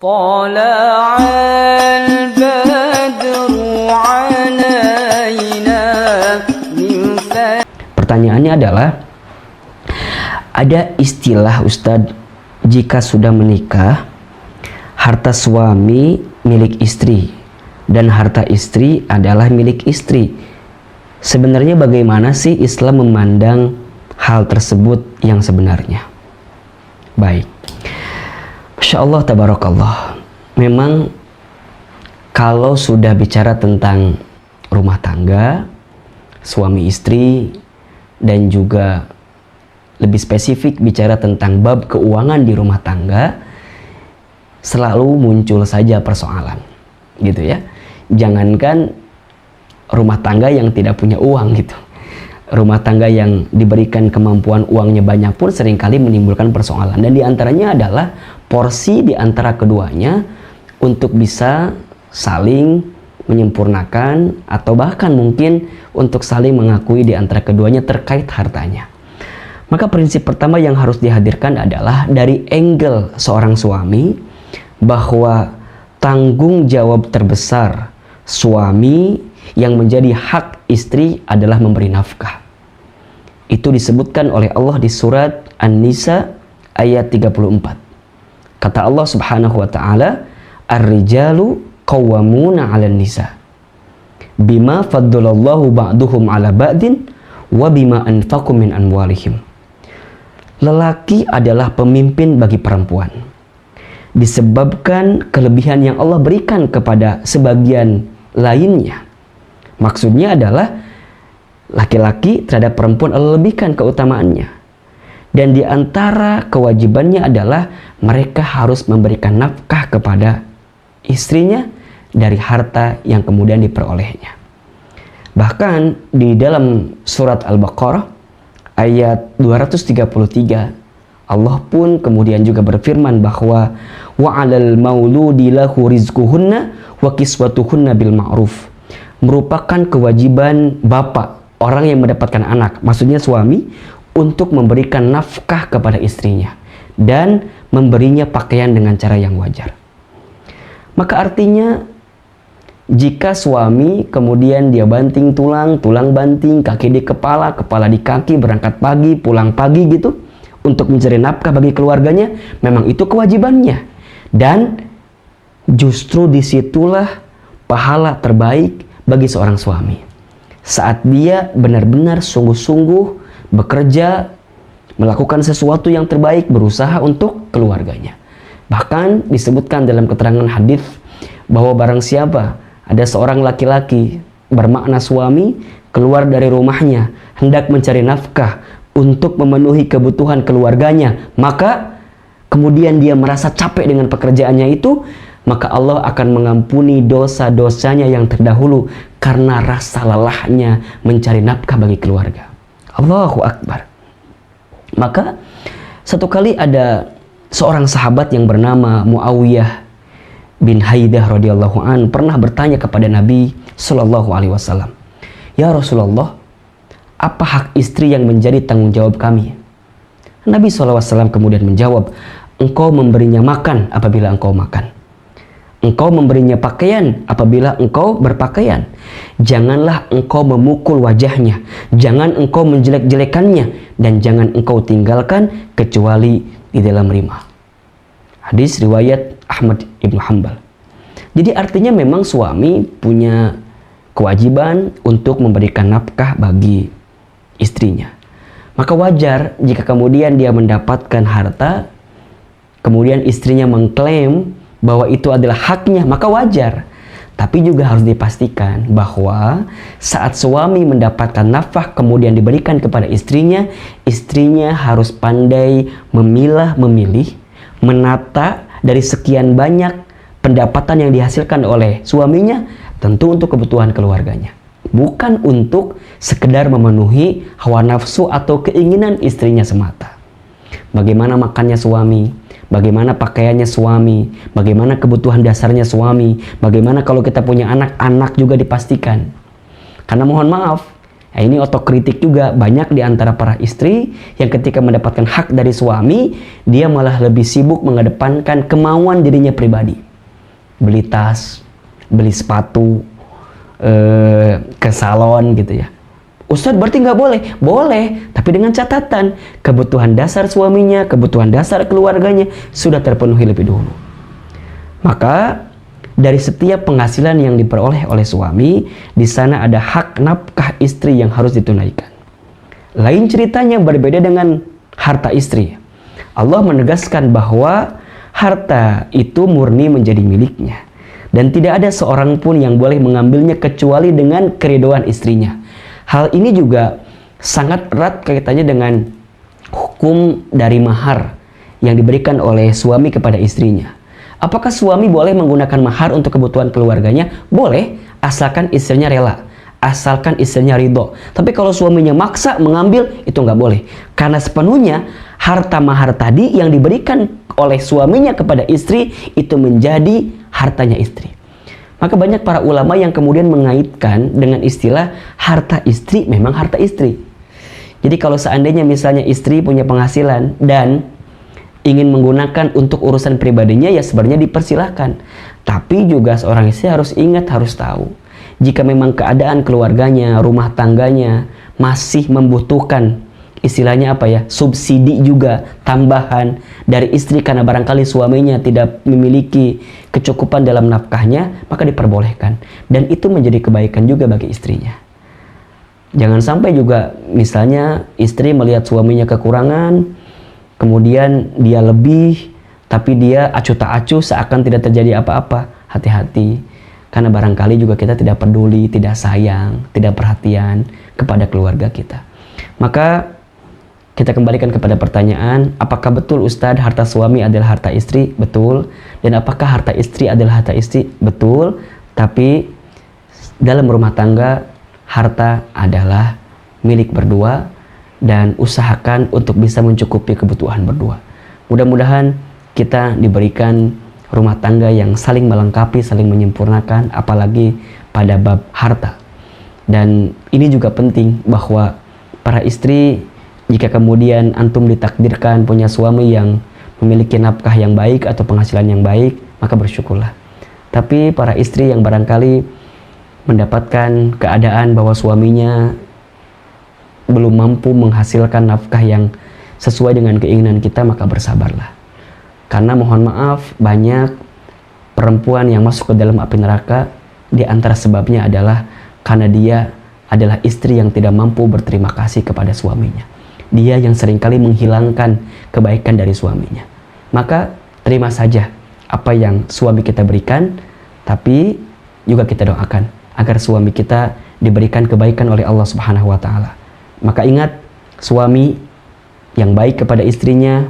طلع البدر علينا من Pertanyaannya adalah, ada istilah Ustadz, jika sudah menikah, harta suami milik istri dan harta istri adalah milik istri. Sebenarnya bagaimana sih Islam memandang hal tersebut yang sebenarnya? Baik. Masya Allah, tabarakallah. Memang kalau sudah bicara tentang rumah tangga, suami istri, dan juga lebih spesifik bicara tentang bab keuangan di rumah tangga, selalu muncul saja persoalan, gitu ya. Jangankan rumah tangga yang tidak punya uang gitu, rumah tangga yang diberikan kemampuan uangnya banyak pun seringkali menimbulkan persoalan. Dan diantaranya adalah porsi di antara keduanya untuk bisa saling menyempurnakan atau bahkan mungkin untuk saling mengakui di antara keduanya terkait hartanya. Maka prinsip pertama yang harus dihadirkan adalah dari angle seorang suami, bahwa tanggung jawab terbesar suami yang menjadi hak istri adalah memberi nafkah. Itu disebutkan oleh Allah di surat An-Nisa ayat 34. Kata Allah Subhanahu wa taala, "Ar-rijalu qawwamuna 'alan nisa bima faddalallahu ba'duhum 'ala ba'din wa bima anfaqu min amwalihim." Lelaki adalah pemimpin bagi perempuan disebabkan kelebihan yang Allah berikan kepada sebagian lainnya. Maksudnya adalah laki-laki terhadap perempuan Allah lebihkan keutamaannya. Dan di antara kewajibannya adalah mereka harus memberikan nafkah kepada istrinya dari harta yang kemudian diperolehnya. Bahkan di dalam surat Al-Baqarah ayat 233, Allah pun kemudian juga berfirman bahwa wa 'alal mauludi lahu rizquhunna wa kiswatuhunna bil ma'ruf. Merupakan kewajiban bapak, orang yang mendapatkan anak, maksudnya suami, untuk memberikan nafkah kepada istrinya dan memberinya pakaian dengan cara yang wajar. Maka artinya jika suami kemudian dia banting tulang, tulang banting, kaki di kepala, kepala di kaki, berangkat pagi, pulang pagi gitu, untuk mencari nafkah bagi keluarganya, memang itu kewajibannya. Dan justru disitulah pahala terbaik bagi seorang suami. Saat dia benar-benar sungguh-sungguh bekerja, melakukan sesuatu yang terbaik, berusaha untuk keluarganya. Bahkan disebutkan dalam keterangan hadis bahwa barang siapa ada seorang laki-laki bermakna suami keluar dari rumahnya hendak mencari nafkah untuk memenuhi kebutuhan keluarganya, maka kemudian dia merasa capek dengan pekerjaannya itu, maka Allah akan mengampuni dosa-dosanya yang terdahulu karena rasa lelahnya mencari nafkah bagi keluarga. Allahu Akbar. Maka satu kali ada seorang sahabat yang bernama Muawiyah bin Haidah radhiyallahu an pernah bertanya kepada Nabi sallallahu alaihi wasallam, "Ya Rasulullah, apa hak istri yang menjadi tanggung jawab kami?" Nabi sallallahu alaihi wasallam kemudian menjawab, "Engkau memberinya makan apabila engkau makan. Engkau memberinya pakaian apabila engkau berpakaian. Janganlah engkau memukul wajahnya, jangan engkau menjelek-jelekannya, dan jangan engkau tinggalkan kecuali di dalam rumah." Hadis riwayat Ahmad ibn Hanbal. Jadi artinya memang suami punya kewajiban untuk memberikan nafkah bagi istrinya. Maka wajar jika kemudian dia mendapatkan harta, kemudian istrinya mengklaim bahwa itu adalah haknya, maka wajar. Tapi juga harus dipastikan bahwa saat suami mendapatkan nafkah kemudian diberikan kepada istrinya, istrinya harus pandai memilah-memilih, menata dari sekian banyak pendapatan yang dihasilkan oleh suaminya, tentu untuk kebutuhan keluarganya. Bukan untuk sekedar memenuhi hawa nafsu atau keinginan istrinya semata. Bagaimana makannya suami, bagaimana pakaiannya suami, bagaimana kebutuhan dasarnya suami, bagaimana kalau kita punya anak-anak juga dipastikan. Karena mohon maaf, Nah, ini otokritik juga banyak di antara para istri yang ketika mendapatkan hak dari suami, dia malah lebih sibuk mengedepankan kemauan dirinya pribadi. Beli tas, beli sepatu, ke salon gitu ya. Ustadz berarti nggak boleh? Boleh, tapi dengan catatan kebutuhan dasar suaminya, kebutuhan dasar keluarganya sudah terpenuhi lebih dulu. Maka dari setiap penghasilan yang diperoleh oleh suami, di sana ada hak nafkah istri yang harus ditunaikan. Lain ceritanya berbeda dengan harta istri. Allah menegaskan bahwa harta itu murni menjadi miliknya. Dan tidak ada seorang pun yang boleh mengambilnya kecuali dengan keridhaan istrinya. Hal ini juga sangat erat kaitannya dengan hukum dari mahar yang diberikan oleh suami kepada istrinya. Apakah suami boleh menggunakan mahar untuk kebutuhan keluarganya? Boleh, asalkan istrinya rela, asalkan istrinya ridho. Tapi kalau suaminya maksa mengambil, itu nggak boleh. Karena sepenuhnya harta mahar tadi yang diberikan oleh suaminya kepada istri, itu menjadi hartanya istri. Maka banyak para ulama yang kemudian mengaitkan dengan istilah harta istri memang harta istri. Jadi kalau seandainya misalnya istri punya penghasilan dan ingin menggunakan untuk urusan pribadinya, ya sebenarnya dipersilahkan. Tapi juga seorang istri harus ingat, harus tahu, jika memang keadaan keluarganya, rumah tangganya masih membutuhkan istilahnya apa ya, subsidi juga tambahan dari istri karena barangkali suaminya tidak memiliki kecukupan dalam nafkahnya, maka diperbolehkan. Dan itu menjadi kebaikan juga bagi istrinya. Jangan sampai juga misalnya istri melihat suaminya kekurangan, kemudian dia lebih, tapi dia acuh tak acuh seakan tidak terjadi apa-apa. Hati-hati, karena barangkali juga kita tidak peduli, tidak sayang, tidak perhatian kepada keluarga kita. Maka kita kembalikan kepada pertanyaan, apakah betul Ustadz harta suami adalah harta istri? Betul. Dan apakah harta istri adalah harta istri? Betul. Tapi dalam rumah tangga, harta adalah milik berdua, dan usahakan untuk bisa mencukupi kebutuhan berdua. Mudah-mudahan kita diberikan rumah tangga yang saling melengkapi, saling menyempurnakan, apalagi pada bab harta. Dan ini juga penting bahwa para istri, jika kemudian antum ditakdirkan punya suami yang memiliki nafkah yang baik atau penghasilan yang baik, maka bersyukurlah. Tapi para istri yang barangkali mendapatkan keadaan bahwa suaminya belum mampu menghasilkan nafkah yang sesuai dengan keinginan kita, maka bersabarlah. Karena mohon maaf, banyak perempuan yang masuk ke dalam api neraka, di antara sebabnya adalah karena dia adalah istri yang tidak mampu berterima kasih kepada suaminya. Dia yang seringkali menghilangkan kebaikan dari suaminya. Maka terima saja apa yang suami kita berikan, tapi juga kita doakan agar suami kita diberikan kebaikan oleh Allah Subhanahu wa Ta'ala. Maka ingat, suami yang baik kepada istrinya,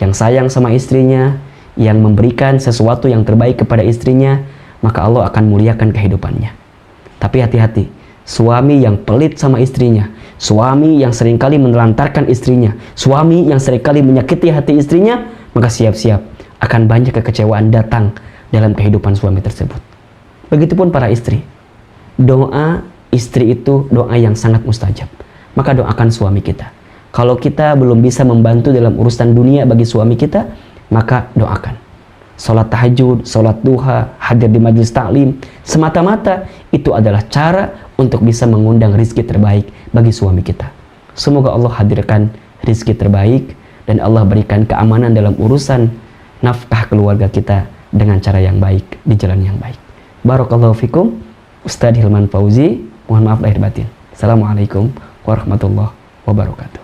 yang sayang sama istrinya, yang memberikan sesuatu yang terbaik kepada istrinya, maka Allah akan muliakan kehidupannya. Tapi hati-hati, suami yang pelit sama istrinya, suami yang seringkali menelantarkan istrinya, suami yang seringkali menyakiti hati istrinya, maka siap-siap akan banyak kekecewaan datang dalam kehidupan suami tersebut. Begitupun para istri. Doa istri itu doa yang sangat mustajab. Maka doakan suami kita. Kalau kita belum bisa membantu dalam urusan dunia bagi suami kita, maka doakan. Salat tahajud, salat duha, hadir di majelis taklim, semata-mata itu adalah cara untuk bisa mengundang rizki terbaik bagi suami kita. Semoga Allah hadirkan rizki terbaik dan Allah berikan keamanan dalam urusan nafkah keluarga kita dengan cara yang baik, di jalan yang baik. Barakallahu fikum. Ustadz Hilman Fauzi, mohon maaf lahir batin. Assalamualaikum warahmatullahi wabarakatuh.